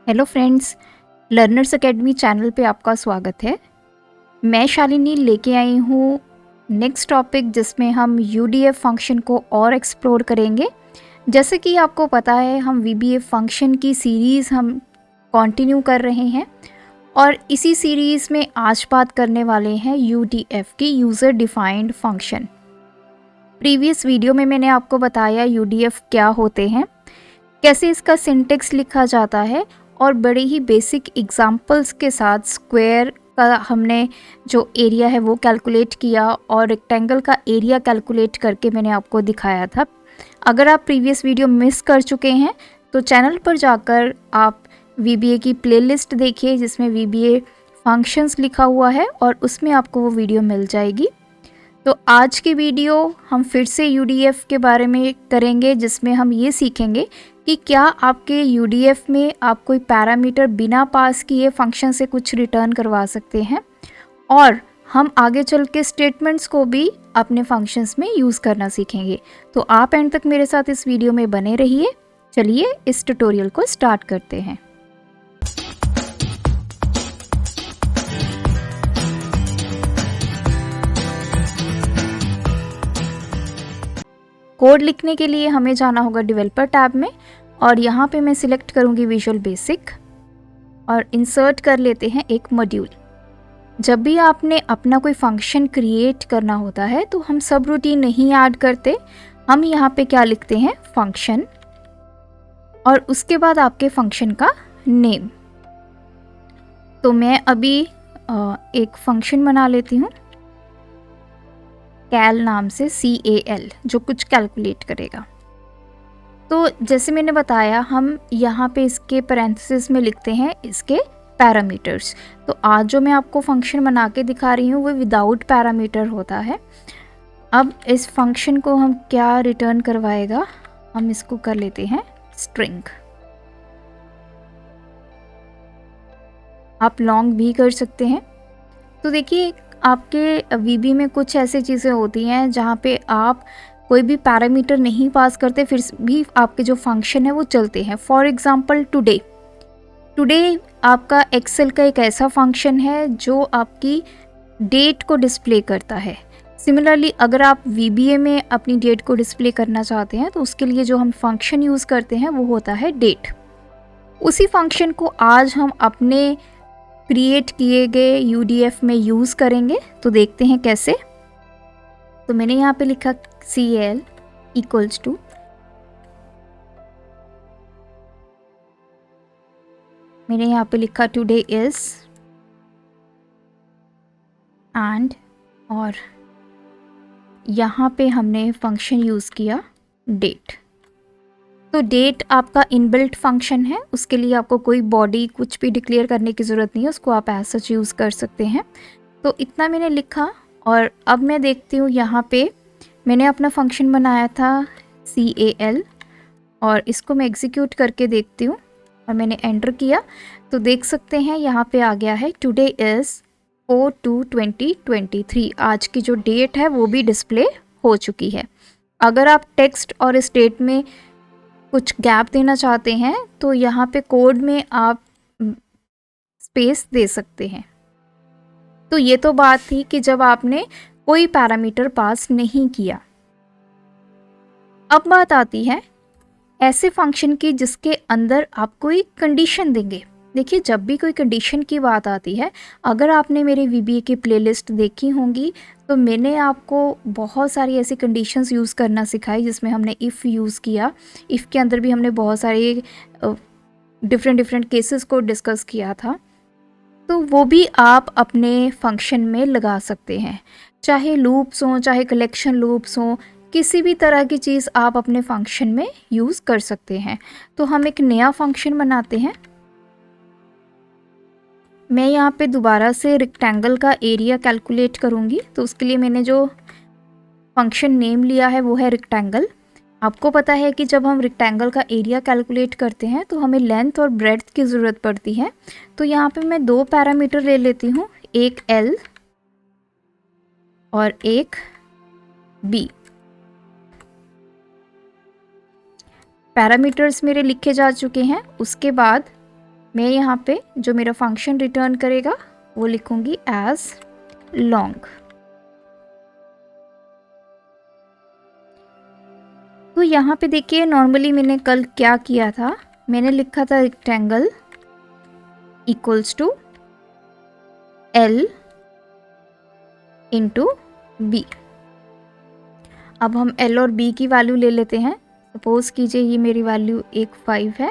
Hello friends, learners academy channel पे आपका स्वागत है। मैं शालिनी लेके आई हूँ नेक्स्ट टॉपिक जिसमें हम यूडीएफ फंक्शन को और एक्सप्लोर करेंगे। जैसे कि आपको पता है हम वीबीएफ फंक्शन की सीरीज़ हम कंटिन्यू कर रहे हैं और इसी सीरीज़ में आज बात करने वाले हैं यूडीएफ की user defined function. Previous video में मैंने आपको बताया यूडीएफ क्या होते हैं, कैसे इसका सिंटेक्स लिखा जाता है और बड़े ही बेसिक एग्जांपल्स के साथ स्क्वायर का हमने जो एरिया है वो कैलकुलेट किया और रेक्टेंगल का एरिया कैलकुलेट करके मैंने आपको दिखाया था। अगर आप प्रीवियस वीडियो मिस कर चुके हैं तो चैनल पर जाकर आप वीबीए की प्लेलिस्ट देखिए जिसमें वीबीए फंक्शंस लिखा हुआ है और उसमें आपको वो वीडियो मिल जाएगी। तो आज की वीडियो हम फिर से यूडीएफ के बारे में करेंगे जिसमें हम ये सीखेंगे कि क्या आपके यूडीएफ में आप कोई पैरामीटर बिना पास किए फंक्शन से कुछ रिटर्न करवा सकते हैं और हम आगे चल के स्टेटमेंट्स को भी अपने फंक्शंस में यूज़ करना सीखेंगे। तो आप एंड तक मेरे साथ इस वीडियो में बने रहिए। चलिए इस ट्यूटोरियल को स्टार्ट करते हैं। कोड लिखने के लिए हमें जाना होगा डेवलपर टैब में और यहाँ पे मैं सिलेक्ट करूँगी विजुअल बेसिक और इंसर्ट कर लेते हैं एक मॉड्यूल। जब भी आपने अपना कोई फंक्शन क्रिएट करना होता है तो हम सब रूटीन नहीं ऐड करते, हम यहाँ पे क्या लिखते हैं फंक्शन और उसके बाद आपके फंक्शन का नेम। तो मैं अभी एक फंक्शन बना लेती हूँ कैल नाम से, CAL, जो कुछ कैलकुलेट करेगा। तो जैसे मैंने बताया हम यहाँ पे इसके पैरेंथेसिस में लिखते हैं इसके पैरामीटर्स। तो आज जो मैं आपको फंक्शन बना के दिखा रही हूँ वो विदाउट पैरामीटर होता है। अब इस फंक्शन को हम क्या रिटर्न करवाएगा, हम इसको कर लेते हैं स्ट्रिंग। आप लॉन्ग भी कर सकते हैं। तो देखिए आपके वीबी में कुछ ऐसी चीज़ें होती हैं जहाँ पे आप कोई भी पैरामीटर नहीं पास करते फिर भी आपके जो फंक्शन है वो चलते हैं। फॉर एग्जांपल टुडे आपका एक्सेल का एक ऐसा फंक्शन है जो आपकी डेट को डिस्प्ले करता है। सिमिलरली अगर आप वीबीए में अपनी डेट को डिस्प्ले करना चाहते हैं तो उसके लिए जो हम फंक्शन यूज़ करते हैं वो होता है डेट। उसी फंक्शन को आज हम अपने क्रिएट किए गए यूडीएफ में यूज़ करेंगे। तो देखते हैं कैसे। तो मैंने यहाँ पे लिखा CAL इक्वल्स टू मैंने यहाँ पे लिखा टुडे इज एंड और यहाँ पे हमने फंक्शन यूज़ किया डेट। तो डेट आपका इनबिल्ट फंक्शन है, उसके लिए आपको कोई बॉडी कुछ भी डिक्लेयर करने की ज़रूरत नहीं है, उसको आप एज सच यूज़ कर सकते हैं। तो इतना मैंने लिखा और अब मैं देखती हूँ यहाँ पे मैंने अपना फंक्शन बनाया था CAL और इसको मैं एग्जीक्यूट करके देखती हूँ और मैंने एंटर किया तो देख सकते हैं यहाँ पे आ गया है टुडे इज़ 4/2/2023। आज की जो डेट है वो भी डिस्प्ले हो चुकी है। अगर आप टेक्स्ट और स्टेट में कुछ गैप देना चाहते हैं तो यहाँ पे कोड में आप स्पेस दे सकते हैं। तो ये तो बात थी कि जब आपने कोई पैरामीटर पास नहीं किया। अब बात आती है ऐसे फंक्शन की जिसके अंदर आप कोई कंडीशन देंगे। देखिए जब भी कोई कंडीशन की बात आती है, अगर आपने मेरे वीबीए की प्लेलिस्ट देखी होंगी तो मैंने आपको बहुत सारी ऐसी कंडीशंस यूज़ करना सिखाई जिसमें हमने इफ़ यूज़ किया। इफ़ के अंदर भी हमने बहुत सारे डिफरेंट केसेस को डिस्कस किया था। तो वो भी आप अपने फंक्शन में लगा सकते हैं, चाहे लूप्स हों चाहे कलेक्शन लूप्स हों, किसी भी तरह की चीज़ आप अपने फंक्शन में यूज़ कर सकते हैं। तो हम एक नया फंक्शन बनाते हैं। मैं यहाँ पे दोबारा से रेक्टेंगल का एरिया कैलकुलेट करूँगी। तो उसके लिए मैंने जो फंक्शन नेम लिया है वो है रेक्टेंगल। आपको पता है कि जब हम रेक्टेंगल का एरिया कैलकुलेट करते हैं तो हमें लेंथ और ब्रेड्थ की ज़रूरत पड़ती है। तो यहाँ पे मैं दो पैरामीटर ले लेती हूँ, एक L और एक B। पैरामीटर्स मेरे लिखे जा चुके हैं। उसके बाद मैं यहाँ पे जो मेरा फंक्शन रिटर्न करेगा वो लिखूँगी एज लॉन्ग। तो यहाँ पे देखिए नॉर्मली मैंने कल क्या किया था, मैंने लिखा था rectangle equals to L into B. अब हम L और B की वैल्यू ले लेते हैं। सपोज कीजिए ये मेरी वैल्यू एक 5 है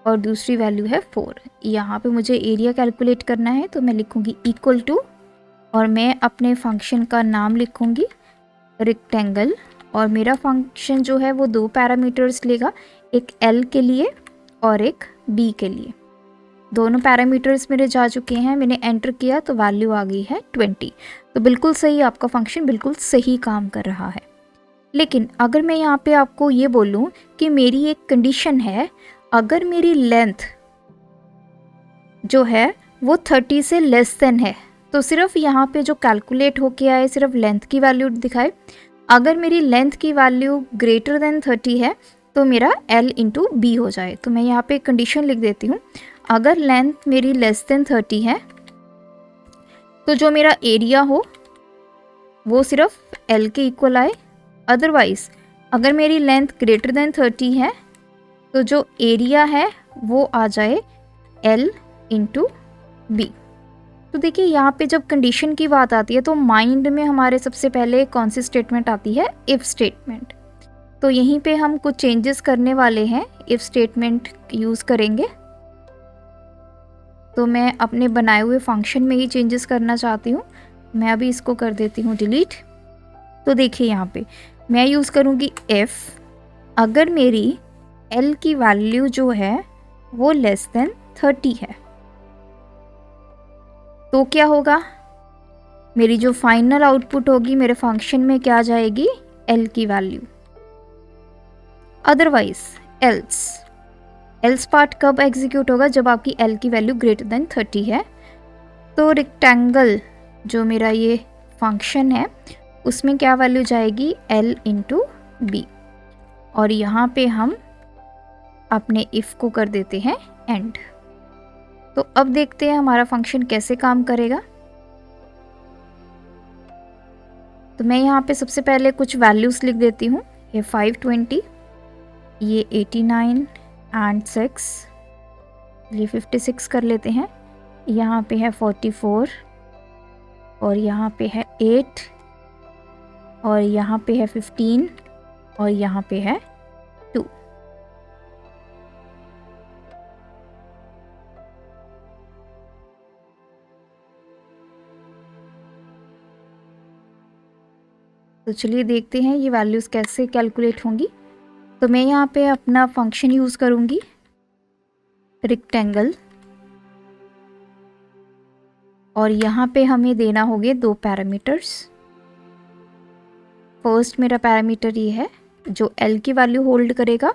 और दूसरी वैल्यू है 4। यहाँ पे मुझे एरिया कैलकुलेट करना है तो मैं लिखूँगी इक्वल टू और मैं अपने फंक्शन का नाम लिखूँगी रेक्टेंगल, और मेरा फंक्शन जो है वो 2 पैरामीटर्स लेगा, एक L के लिए और एक B के लिए। दोनों पैरामीटर्स मेरे जा चुके हैं, मैंने एंटर किया तो वैल्यू आ गई है 20। तो बिल्कुल सही, आपका फंक्शन बिल्कुल सही काम कर रहा है। लेकिन अगर मैं यहाँ पे आपको ये बोलूँ कि मेरी एक कंडीशन है, अगर मेरी लेंथ जो है वो 30 से लेस देन है तो सिर्फ यहाँ पे जो कैलकुलेट होके आए सिर्फ लेंथ की वैल्यू दिखाए। अगर मेरी लेंथ की वैल्यू ग्रेटर देन 30 है तो मेरा L इंटू बी हो जाए। तो मैं यहाँ पे कंडीशन लिख देती हूँ, अगर लेंथ मेरी लेस देन 30 है तो जो मेरा एरिया हो वो सिर्फ L के इक्वल आए। अदरवाइज अगर मेरी लेंथ ग्रेटर देन 30 है तो जो एरिया है वो आ जाए L इंटू बी। तो देखिए यहाँ पे जब कंडीशन की बात आती है तो माइंड में हमारे सबसे पहले कौन सी स्टेटमेंट आती है, इफ़ स्टेटमेंट। तो यहीं पे हम कुछ चेंजेस करने वाले हैं, इफ़ स्टेटमेंट यूज़ करेंगे। तो मैं अपने बनाए हुए फंक्शन में ही चेंजेस करना चाहती हूँ। मैं अभी इसको कर देती हूँ डिलीट। तो देखिए यहाँ पे मैं यूज़ करूँगी इफ़ अगर मेरी L की वैल्यू जो है वो लेस देन 30 है तो क्या होगा, मेरी जो फाइनल आउटपुट होगी मेरे फंक्शन में क्या आ जाएगी, L की वैल्यू। अदरवाइज एल्स पार्ट कब एग्जीक्यूट होगा, जब आपकी L की वैल्यू ग्रेटर देन 30 है। तो रेक्टेंगल जो मेरा ये फंक्शन है उसमें क्या वैल्यू जाएगी, L इंटू बी, और यहाँ पे हम अपने इफ़ को कर देते हैं एंड। तो अब देखते हैं हमारा फंक्शन कैसे काम करेगा। तो मैं यहाँ पे सबसे पहले कुछ वैल्यूज़ लिख देती हूँ, ये 520, ये 89 एंड 6, ये 56 कर लेते हैं, यहाँ पे है 44 और यहाँ पे है 8 और यहाँ पे है 15 और यहाँ पे है 2। तो चलिए देखते हैं ये वैल्यूज़ कैसे कैलकुलेट होंगी। तो मैं यहाँ पे अपना फंक्शन यूज़ करूँगी रेक्टेंगल, और यहाँ पे हमें देना होंगे 2 पैरामीटर्स। फर्स्ट मेरा पैरामीटर ये है जो L की वैल्यू होल्ड करेगा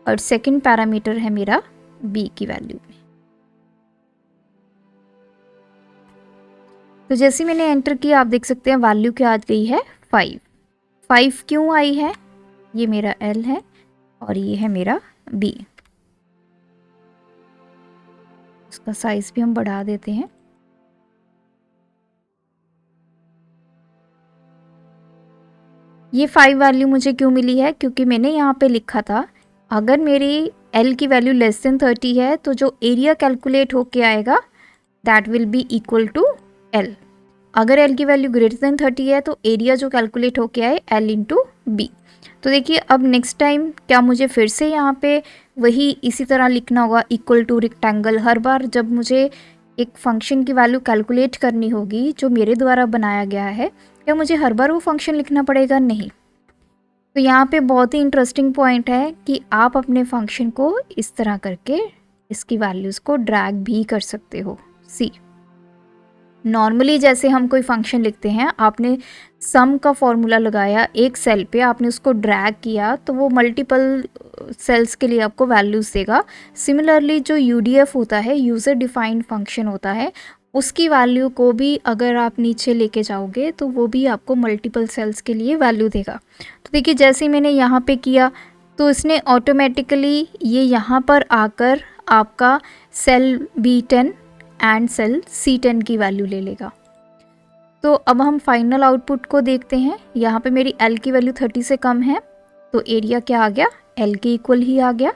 और सेकंड पैरामीटर है मेरा B की वैल्यू। तो जैसे मैंने एंटर किया आप देख सकते हैं वैल्यू क्या आ गई है 5 क्यों आई है, ये मेरा L है और ये है मेरा B। इसका साइज भी हम बढ़ा देते हैं। ये 5 वैल्यू मुझे क्यों मिली है, क्योंकि मैंने यहाँ पे लिखा था अगर मेरी L की वैल्यू लेस देन 30 है तो जो एरिया कैलकुलेट होके आएगा that will be equal to L। अगर L की वैल्यू ग्रेटर देन 30 है तो एरिया जो कैलकुलेट होके आए L इंटू बी। तो देखिए अब नेक्स्ट टाइम क्या मुझे फिर से यहाँ पे वही इसी तरह लिखना होगा इक्वल टू रेक्टेंगल। हर बार जब मुझे एक फंक्शन की वैल्यू कैलकुलेट करनी होगी जो मेरे द्वारा बनाया गया है, क्या मुझे हर बार वो फंक्शन लिखना पड़ेगा, नहीं। तो यहाँ पे बहुत ही इंटरेस्टिंग पॉइंट है कि आप अपने फंक्शन को इस तरह करके इसकी वैल्यूज़ को ड्रैग भी कर सकते हो। सी नॉर्मली जैसे हम कोई फंक्शन लिखते हैं, आपने सम का फॉर्मूला लगाया एक सेल पे, आपने उसको ड्रैग किया तो वो मल्टीपल सेल्स के लिए आपको वैल्यूज़ देगा। सिमिलरली जो यूडीएफ होता है, यूज़र डिफाइंड फंक्शन होता है, उसकी वैल्यू को भी अगर आप नीचे लेके जाओगे तो वो भी आपको मल्टीपल सेल्स के लिए वैल्यू देगा। तो देखिए जैसे मैंने यहाँ पे किया तो इसने ऑटोमेटिकली ये यहाँ पर आकर आपका cell B10 and cell C10 की वैल्यू ले लेगा। तो अब हम फाइनल आउटपुट को देखते हैं। यहाँ पे मेरी L की वैल्यू 30 से कम है, तो एरिया क्या आ गया, L के इक्वल ही आ गया।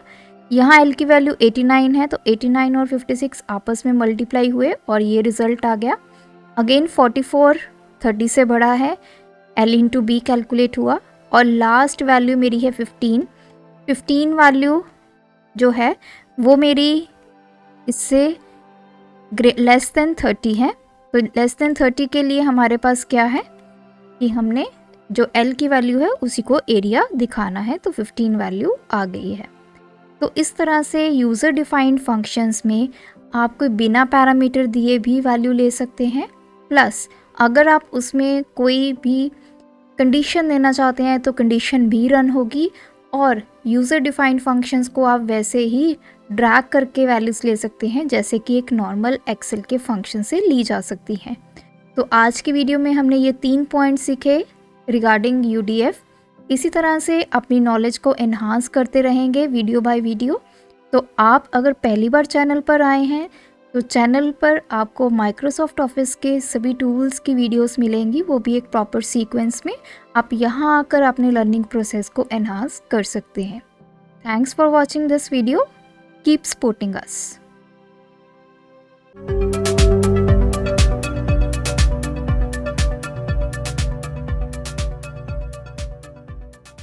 यहाँ L की वैल्यू 89 है, तो 89 और 56 आपस में मल्टीप्लाई हुए और ये रिजल्ट आ गया। अगेन 44 30 से बड़ा है, L इंटू B कैलकुलेट हुआ और लास्ट वैल्यू मेरी है 15 वैल्यू जो है वो मेरी इससे लेस देन 30 है। तो लेस देन 30 के लिए हमारे पास क्या है कि हमने जो L की वैल्यू है उसी को एरिया दिखाना है, तो 15 वैल्यू आ गई है। तो इस तरह से यूज़र डिफाइंड फंक्शंस में आप कोई बिना पैरामीटर दिए भी वैल्यू ले सकते हैं, प्लस अगर आप उसमें कोई भी कंडीशन देना चाहते हैं तो कंडीशन भी रन होगी और यूज़र डिफाइंड फंक्शंस को आप वैसे ही ड्रैग करके वैल्यूज़ ले सकते हैं जैसे कि एक नॉर्मल एक्सेल के फंक्शन से ली जा सकती हैं। तो आज की वीडियो में हमने ये 3 पॉइंट सीखे रिगार्डिंग UDF। इसी तरह से अपनी नॉलेज को एनहांस करते रहेंगे वीडियो बाय वीडियो। तो आप अगर पहली बार चैनल पर आए हैं तो चैनल पर आपको माइक्रोसॉफ्ट ऑफिस के सभी टूल्स की वीडियोस मिलेंगी, वो भी एक प्रॉपर सीक्वेंस में। आप यहाँ आकर अपने लर्निंग प्रोसेस को एनहांस कर सकते हैं। Thanks for watching this video, keep supporting us.